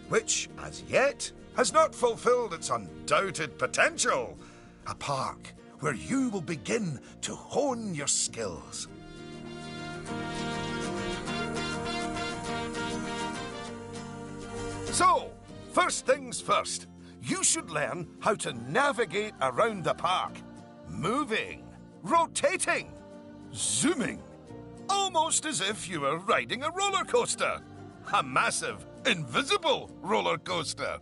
which, as yet, has not fulfilled its undoubted potential. A park where you will begin to hone your skills. So, first things first, you should learn how to navigate around the park. Moving, rotating, zooming. Almost as if you were riding a roller coaster. A massive, invisible roller coaster.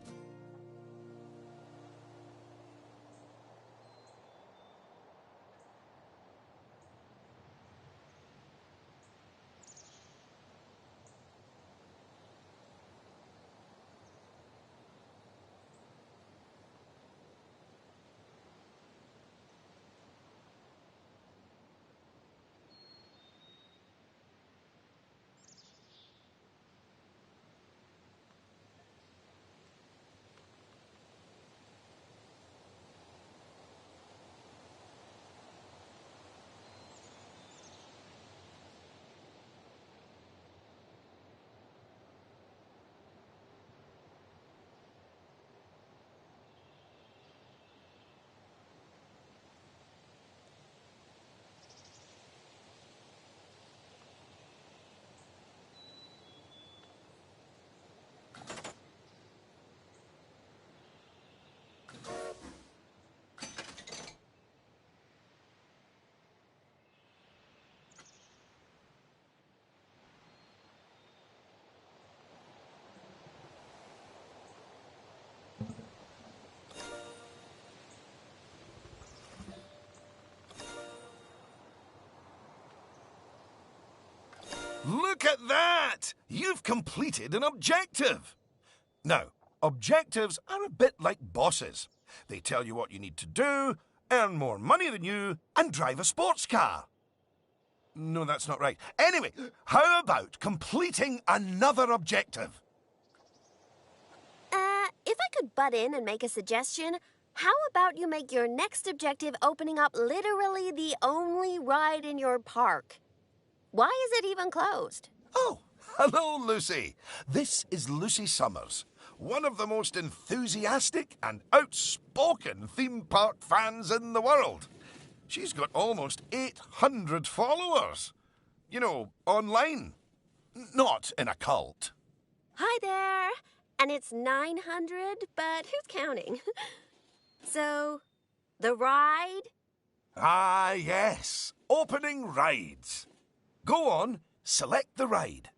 Look at that! You've completed an objective. Now, objectives are a bit like bosses. They tell you what you need to do, earn more money than you, and drive a sports car. No, that's not right. Anyway, how about completing another objective? If I could butt in and make a suggestion, how about you make your next objective opening up literally the only ride in your park? Why is it even closed? Oh, hello, Lucy. This is Lucy Summers, one of the most enthusiastic and outspoken theme park fans in the world. She's got almost 800 followers. You know, online. Not in a cult. Hi there. And it's 900, but who's counting? So, the ride? Ah, yes. Opening rides. Go on, select the ride.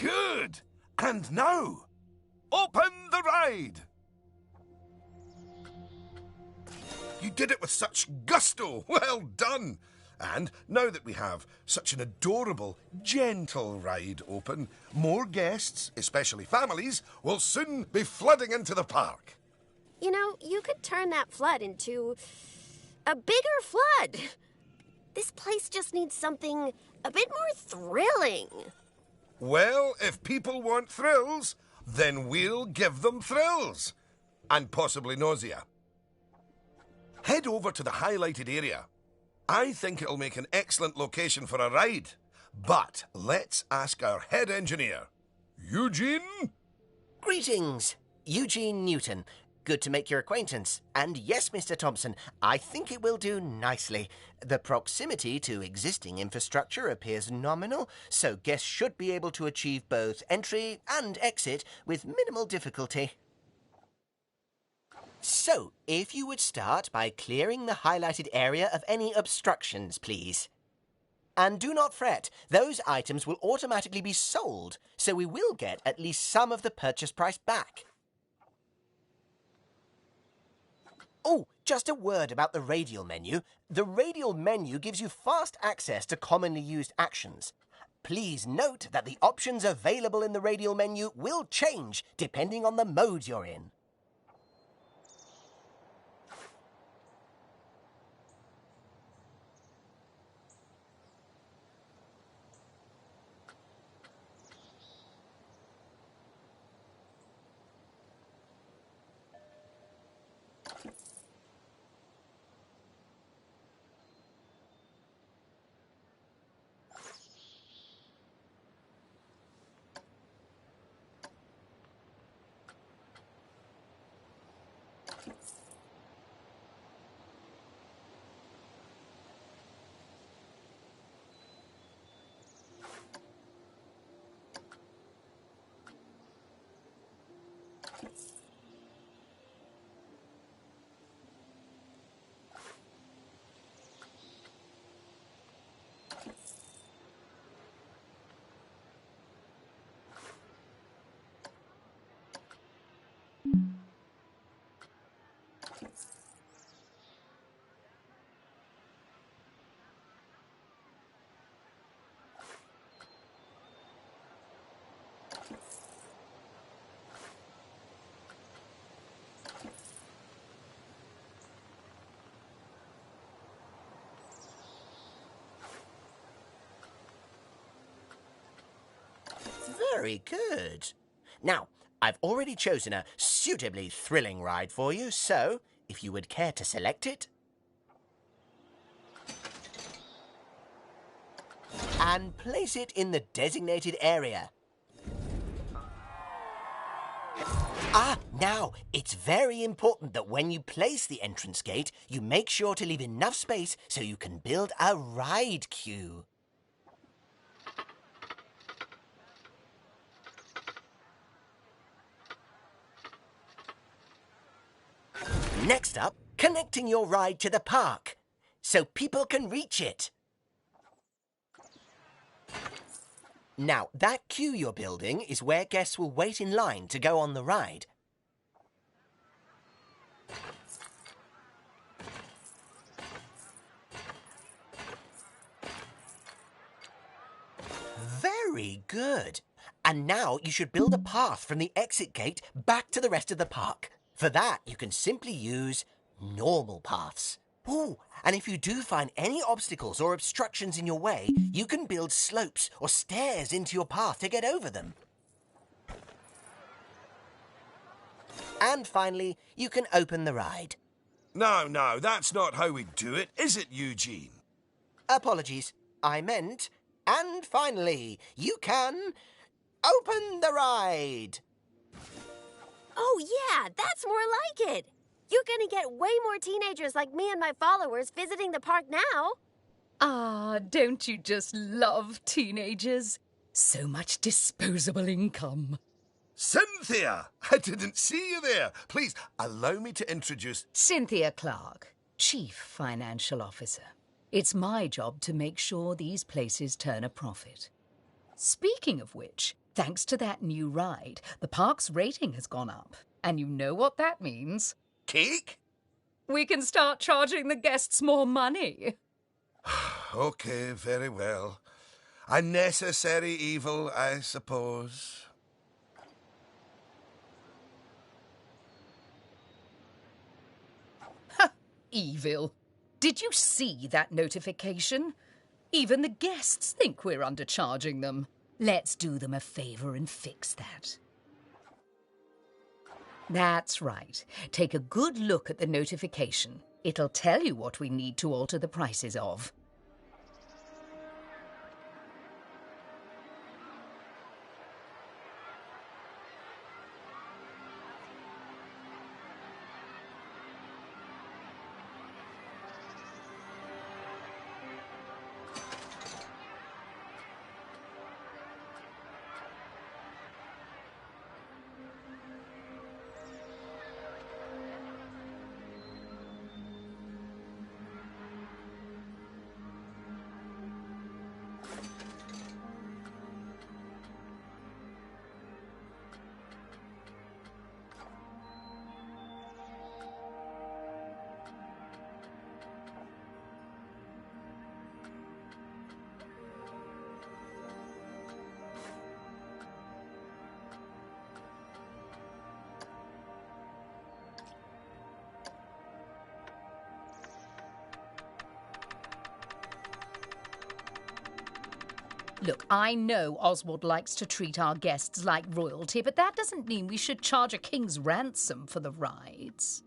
Good! And now, open the ride! You did it with such gusto! Well done! And now that we have such an adorable, gentle ride open, more guests, especially families, will soon be flooding into the park. You know, you could turn that flood into a bigger flood. This place just needs something a bit more thrilling. Well, if people want thrills, then we'll give them thrills. And possibly nausea. Head over to the highlighted area. I think it'll make an excellent location for a ride. But let's ask our head engineer. Eugene? Greetings, Eugene Newton. Good to make your acquaintance. And yes, Mr. Thompson, I think it will do nicely. The proximity to existing infrastructure appears nominal, so guests should be able to achieve both entry and exit with minimal difficulty. So, if you would start by clearing the highlighted area of any obstructions, please. And do not fret, those items will automatically be sold, so we will get at least some of the purchase price back. Oh, just a word about the Radial Menu. The Radial Menu gives you fast access to commonly used actions. Please note that the options available in the Radial Menu will change depending on the mode you're in. Very good. Now, I've already chosen a suitably thrilling ride for you, so if you would care to select it. And place it in the designated area. Now, it's very important that when you place the entrance gate, you make sure to leave enough space so you can build a ride queue. Next up, connecting your ride to the park, so people can reach it. Now, that queue you're building is where guests will wait in line to go on the ride. Very good. And now you should build a path from the exit gate back to the rest of the park. For that, you can simply use normal paths. Ooh, and if you do find any obstacles or obstructions in your way, you can build slopes or stairs into your path to get over them. And finally, you can open the ride. No, that's not how we do it, is it, Eugene? Apologies, I meant, and finally, you can open the ride. Oh, yeah, that's more like it. You're gonna get way more teenagers like me and my followers visiting the park now. Ah, don't you just love teenagers? So much disposable income. Cynthia! I didn't see you there. Please, allow me to introduce... Cynthia Clark, Chief Financial Officer. It's my job to make sure these places turn a profit. Speaking of which, thanks to that new ride, the park's rating has gone up. And you know what that means? Cake? We can start charging the guests more money. Okay, very well. A necessary evil, I suppose. Evil. Did you see that notification? Even the guests think we're undercharging them. Let's do them a favour and fix that. That's right. Take a good look at the notification. It'll tell you what we need to alter the prices of. Look, I know Oswald likes to treat our guests like royalty, but that doesn't mean we should charge a king's ransom for the rides.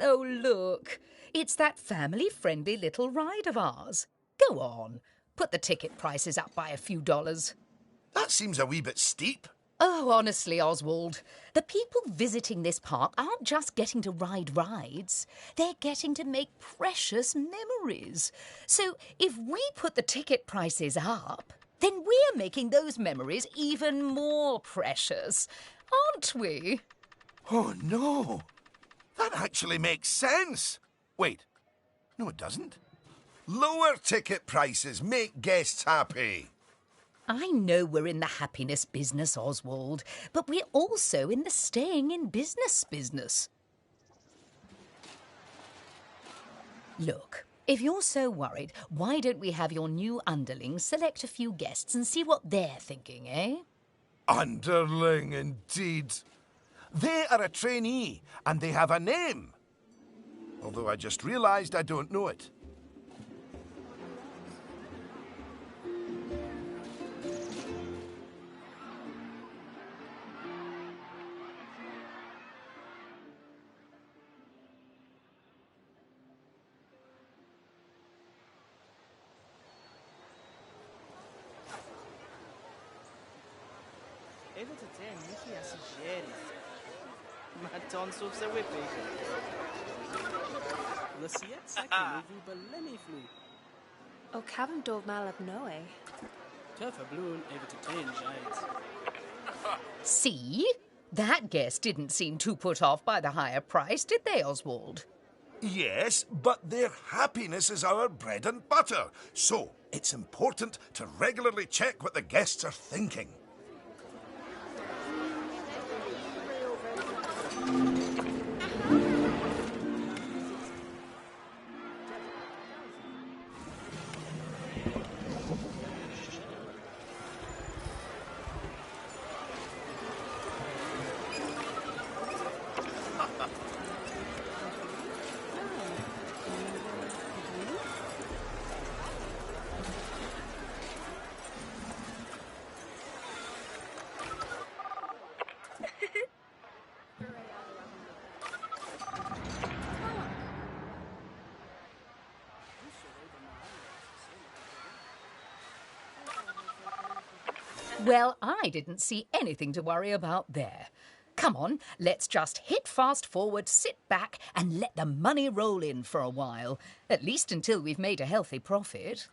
Oh, look. It's that family-friendly little ride of ours. Go on. Put the ticket prices up by a few dollars. That seems a wee bit steep. Oh, honestly, Oswald, the people visiting this park aren't just getting to ride rides. They're getting to make precious memories. So if we put the ticket prices up, then we're making those memories even more precious, aren't we? Oh, no. That actually makes sense. Wait. No, it doesn't. Lower ticket prices make guests happy. I know we're in the happiness business, Oswald, but we're also in the staying in business. Look, if you're so worried, why don't we have your new underlings select a few guests and see what they're thinking, eh? Underling, indeed. They are a trainee, and they have a name. Although I just realised I don't know it. איזה תתן, מיקי הסג'רס. מתון סוף זה וויפי. לסיית סקי מבו בלמי פלו. O cefn dod mal ab noe. Turf a blwn efo tityn giant. See? That guest didn't seem too put off by the higher price, did they, Oswald? Yes, but their happiness is our bread and butter. So, it's important to regularly check what the guests are thinking. Well, I didn't see anything to worry about there. Come on, let's just hit fast forward, sit back, and let the money roll in for a while. At least until we've made a healthy profit.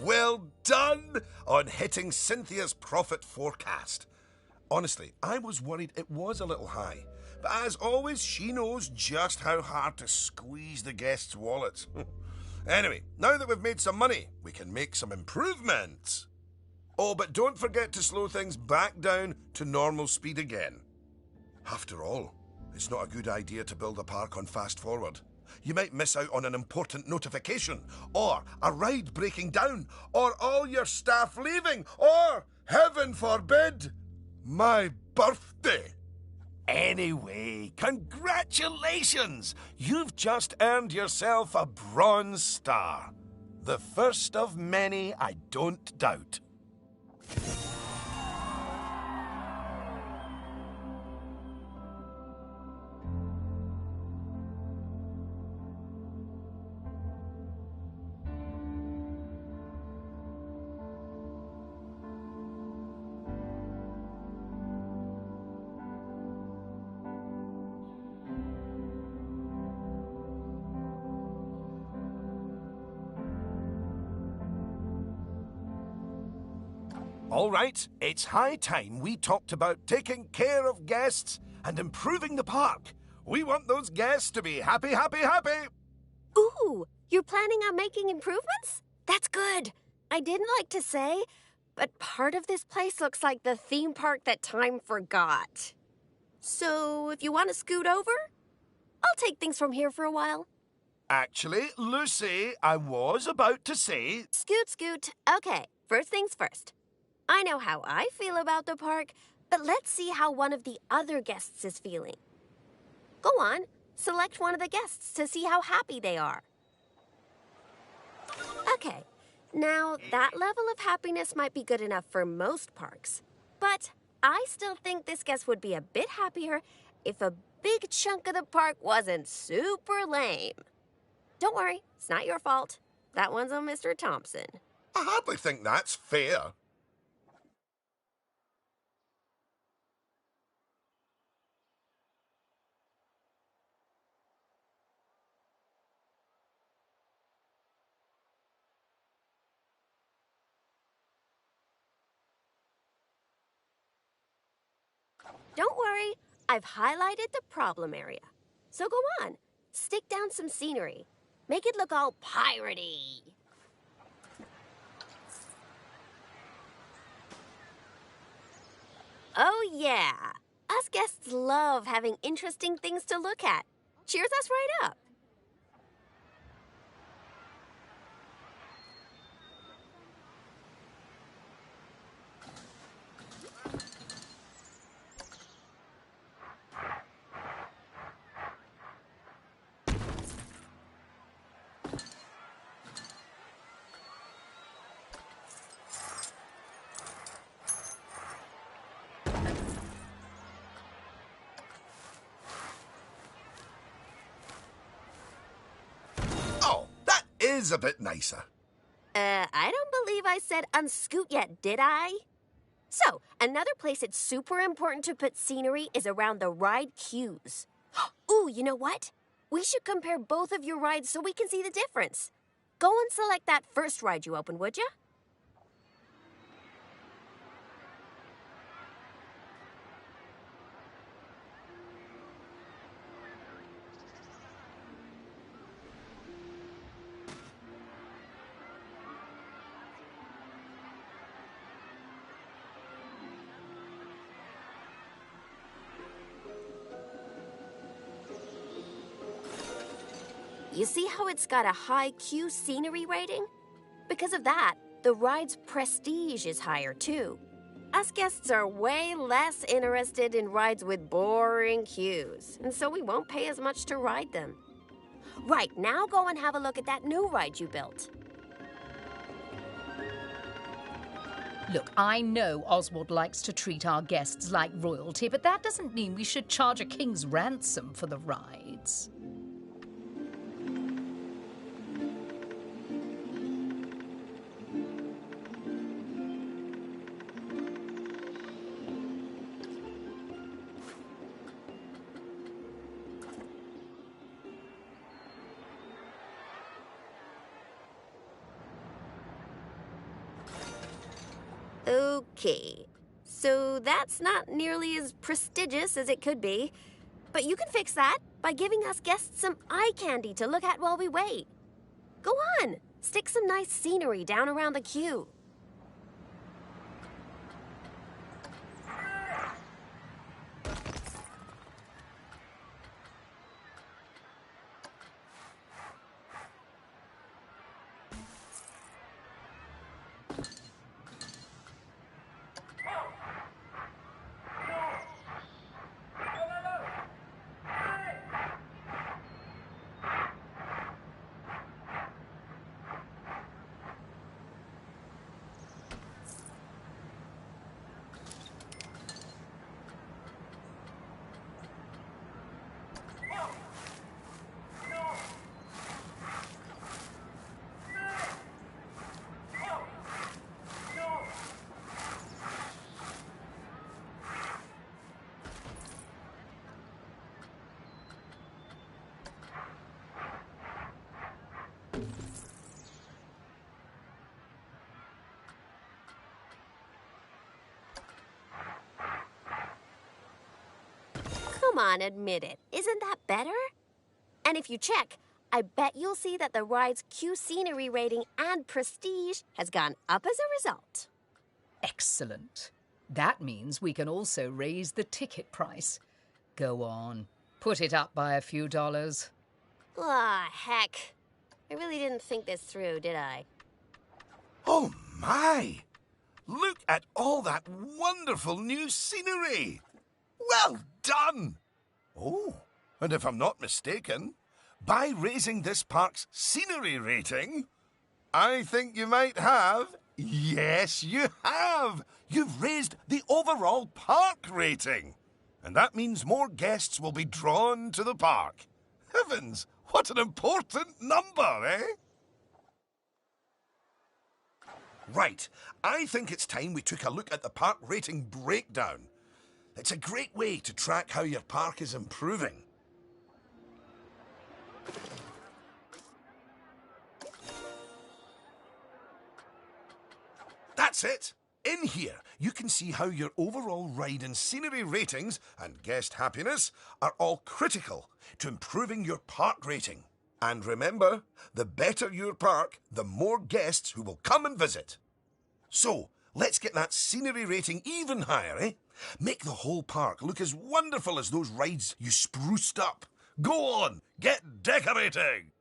Well done on hitting Cynthia's profit forecast. Honestly, I was worried it was a little high. But as always, she knows just how hard to squeeze the guests' wallets. Anyway, now that we've made some money, we can make some improvements. Oh, but don't forget to slow things back down to normal speed again. After all, it's not a good idea to build a park on fast forward. You might miss out on an important notification, or a ride breaking down, or all your staff leaving, or, heaven forbid, my birthday. Anyway, congratulations! You've just earned yourself a bronze star. The first of many, I don't doubt. All right, it's high time we talked about taking care of guests and improving the park. We want those guests to be happy, happy, happy. Ooh, you're planning on making improvements? That's good. I didn't like to say, but part of this place looks like the theme park that time forgot. So if you want to scoot over, I'll take things from here for a while. Actually, Lucy, I was about to say... Scoot, scoot. Okay, first things first. I know how I feel about the park, but let's see how one of the other guests is feeling. Go on, select one of the guests to see how happy they are. Okay, now that level of happiness might be good enough for most parks, but I still think this guest would be a bit happier if a big chunk of the park wasn't super lame. Don't worry, it's not your fault. That one's on Mr. Thompson. I hardly think that's fair. Don't worry, I've highlighted the problem area. So go on, stick down some scenery. Make it look all piratey. Oh yeah, us guests love having interesting things to look at. Cheers us right up. Is a bit nicer. I don't believe I said unscoot yet, did I? So, another place it's super important to put scenery is around the ride queues. Ooh, you know what? We should compare both of your rides so we can see the difference. Go and select that first ride you opened, would you? You see how it's got a high queue scenery rating? Because of that, the ride's prestige is higher too. Us guests are way less interested in rides with boring queues, and so we won't pay as much to ride them. Right, now go and have a look at that new ride you built. Look, I know Oswald likes to treat our guests like royalty, but that doesn't mean we should charge a king's ransom for the rides. Okay, so that's not nearly as prestigious as it could be. But you can fix that by giving us guests some eye candy to look at while we wait. Go on, stick some nice scenery down around the queue. Come on, admit it. Isn't that better? And if you check, I bet you'll see that the ride's queue scenery rating and prestige has gone up as a result. Excellent. That means we can also raise the ticket price. Go on, put it up by a few dollars. Ah, heck. I really didn't think this through, did I? Oh, my! Look at all that wonderful new scenery! Well done! Oh, and if I'm not mistaken, by raising this park's scenery rating, I think you might have... Yes, you have! You've raised the overall park rating. And that means more guests will be drawn to the park. Heavens, what an important number, eh? Right, I think it's time we took a look at the park rating breakdown. It's a great way to track how your park is improving. That's it! In here, you can see how your overall ride and scenery ratings and guest happiness are all critical to improving your park rating. And remember, the better your park, the more guests who will come and visit. So, let's get that scenery rating even higher, eh? Make the whole park look as wonderful as those rides you spruced up. Go on, get decorating!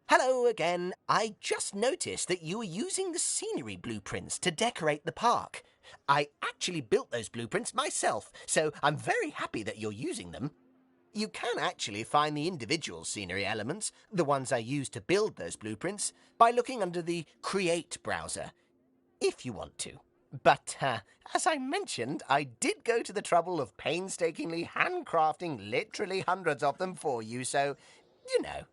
Hello again. I just noticed that you were using the scenery blueprints to decorate the park. I actually built those blueprints myself, so I'm very happy that you're using them. You can actually find the individual scenery elements, the ones I used to build those blueprints, by looking under the Create browser, if you want to. But, as I mentioned, I did go to the trouble of painstakingly handcrafting literally hundreds of them for you, so, you know.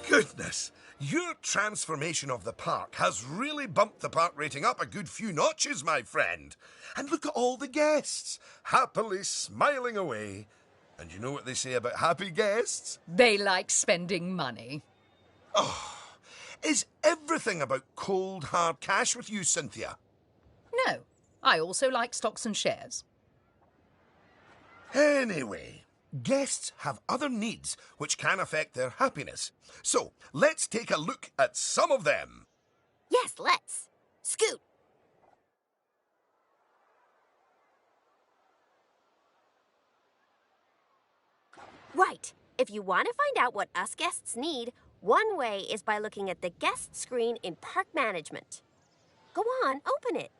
Goodness, your transformation of the park has really bumped the park rating up a good few notches, my friend. And look at all the guests, happily smiling away. And you know what they say about happy guests? They like spending money. Is everything about cold, hard cash with you, Cynthia? No, I also like stocks and shares. Anyway, guests have other needs which can affect their happiness. So, let's take a look at some of them. Yes, let's. Scoot. Right. If you want to find out what us guests need, one way is by looking at the guest screen in Park Management. Go on, open it.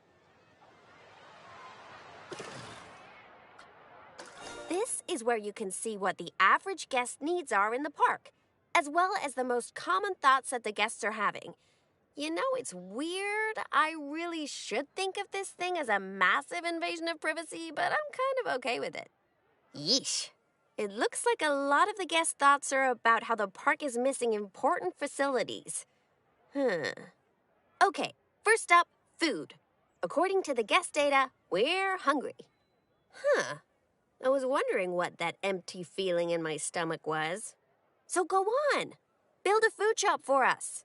This is where you can see what the average guest needs are in the park, as well as the most common thoughts that the guests are having. You know, it's weird. I really should think of this thing as a massive invasion of privacy, but I'm kind of okay with it. Yeesh. It looks like a lot of the guest thoughts are about how the park is missing important facilities. Okay, first up, food. According to the guest data, we're hungry. I was wondering what that empty feeling in my stomach was. So go on. Build a food shop for us.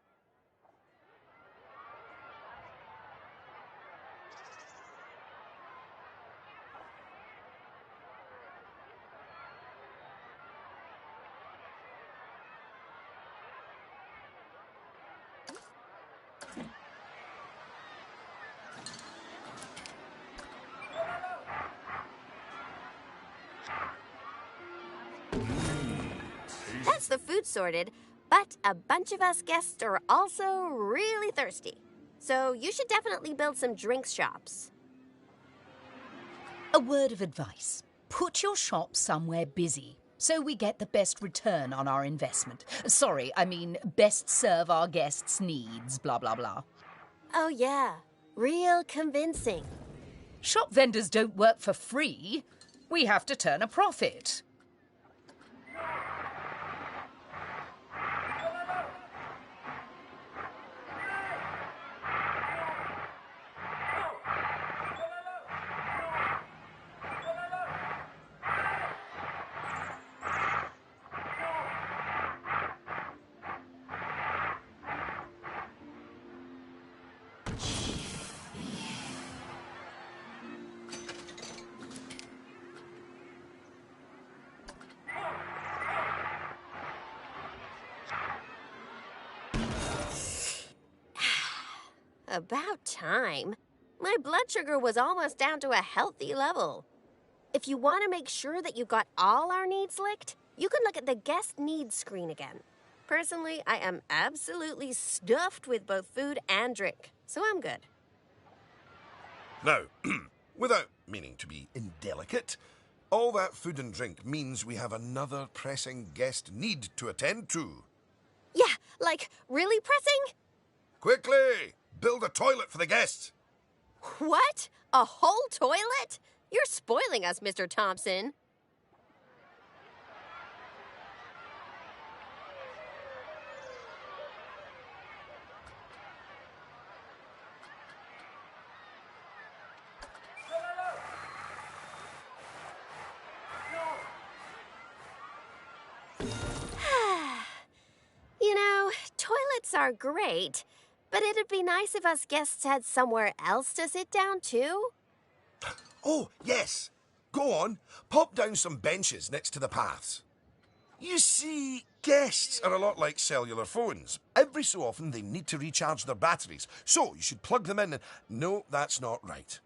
That's the food sorted, but a bunch of us guests are also really thirsty. So you should definitely build some drinks shops. A word of advice. Put your shop somewhere busy so we get the best return on our investment. Sorry, I mean best serve our guests' needs, blah, blah, blah. Oh yeah, real convincing. Shop vendors don't work for free. We have to turn a profit. About time. My blood sugar was almost down to a healthy level. If you want to make sure that you got all our needs licked, you can look at the guest needs screen again. Personally, I am absolutely stuffed with both food and drink, so I'm good. Now, without meaning to be indelicate, all that food and drink means we have another pressing guest need to attend to. Yeah, like, really pressing? Quickly! Build a toilet for the guests! What? A whole toilet? You're spoiling us, Mr. Thompson. You know, toilets are great, but it'd be nice if us guests had somewhere else to sit down, too. Oh, yes. Go on. Pop down some benches next to the paths. You see, guests are a lot like cellular phones. Every so often they need to recharge their batteries, so you should plug them in and... No, that's not right.